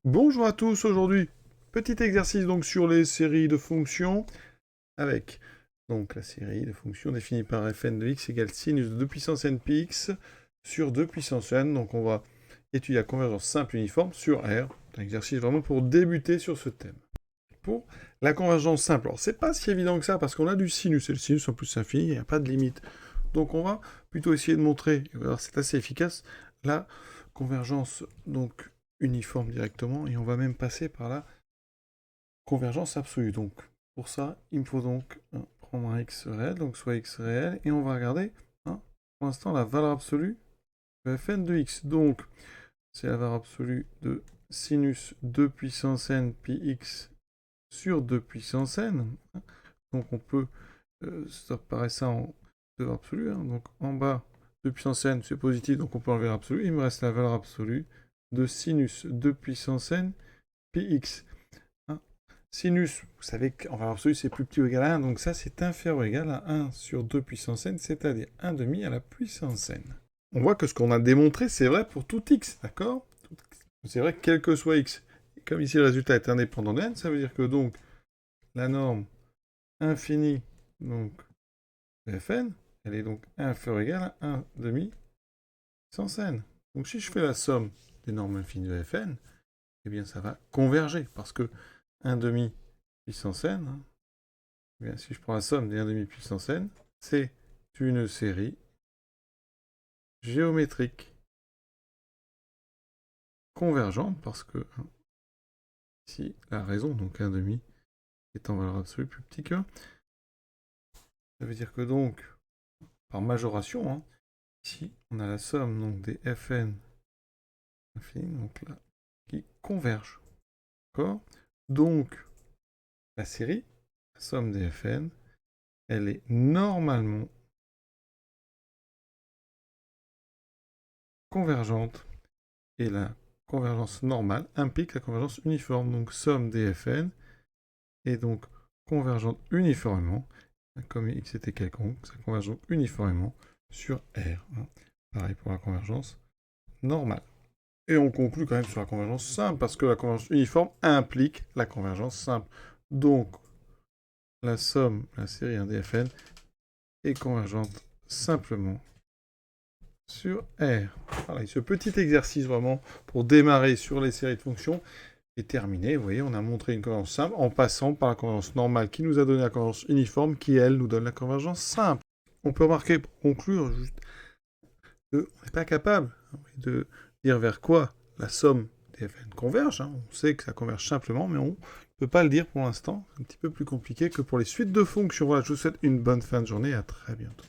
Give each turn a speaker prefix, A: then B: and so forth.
A: Bonjour à tous, aujourd'hui, petit exercice donc sur les séries de fonctions avec donc la série de fonctions définie par fn de x égale sinus de 2 puissance n pi x sur 2 puissance n. Donc on va étudier la convergence simple uniforme sur R. Un exercice vraiment pour débuter sur ce thème. Pour la convergence simple, alors c'est pas si évident que ça parce qu'on a du sinus et le sinus en plus c'est infini, il n'y a pas de limite. Donc on va plutôt essayer de montrer, c'est assez efficace, la convergence donc uniforme directement, et on va même passer par la convergence absolue. Donc pour ça, il me faut donc prendre un x réel, donc soit x réel, et on va regarder pour l'instant la valeur absolue de fn de x. Donc c'est la valeur absolue de sinus 2 puissance n pi x sur 2 puissance n. Donc on peut séparer ça en deux valeurs absolues. Donc en bas, 2 puissance n, c'est positif, donc on peut enlever l'absolu. Il me reste la valeur absolue de sinus 2 puissance n pi x. Sinus, vous savez qu'en valeur absolue, c'est plus petit ou égal à 1, donc ça, c'est inférieur ou égal à 1 sur 2 puissance n, c'est-à-dire 1 demi à la puissance n. On voit que ce qu'on a démontré, c'est vrai pour tout x, d'accord? C'est vrai quel que soit x. Et comme ici, le résultat est indépendant de n, ça veut dire que donc, la norme infinie, donc, de fn, elle est donc inférieure ou égale à 1 demi puissance n. Donc si je fais la somme des normes infinies de fn, eh bien ça va converger, parce que 1 demi puissance n, eh bien, si je prends la somme des 1 demi puissance n, c'est une série géométrique convergente, parce que ici, la raison, donc 1 demi, est en valeur absolue plus petit que 1. Ça veut dire que donc, par majoration, ici, on a la somme donc, des fn infini, donc là, qui convergent. D'accord? Donc, la série, la somme des fn, elle est normalement convergente. Et la convergence normale implique la convergence uniforme. Donc, somme des fn est donc convergente uniformément, comme x était quelconque, ça converge donc uniformément sur R. Pareil pour la convergence normale. Et on conclut quand même sur la convergence simple, parce que la convergence uniforme implique la convergence simple. Donc, la somme, la série des fn, est convergente simplement sur R. Voilà, ce petit exercice vraiment pour démarrer sur les séries de fonctions est terminé. Vous voyez, on a montré une convergence simple en passant par la convergence normale qui nous a donné la convergence uniforme qui, elle, nous donne la convergence simple. On peut remarquer, pour conclure, juste qu'on n'est pas capable de dire vers quoi la somme des fn converge. On sait que ça converge simplement, mais on ne peut pas le dire pour l'instant. C'est un petit peu plus compliqué que pour les suites de fonctions. Voilà, je vous souhaite une bonne fin de journée et à très bientôt.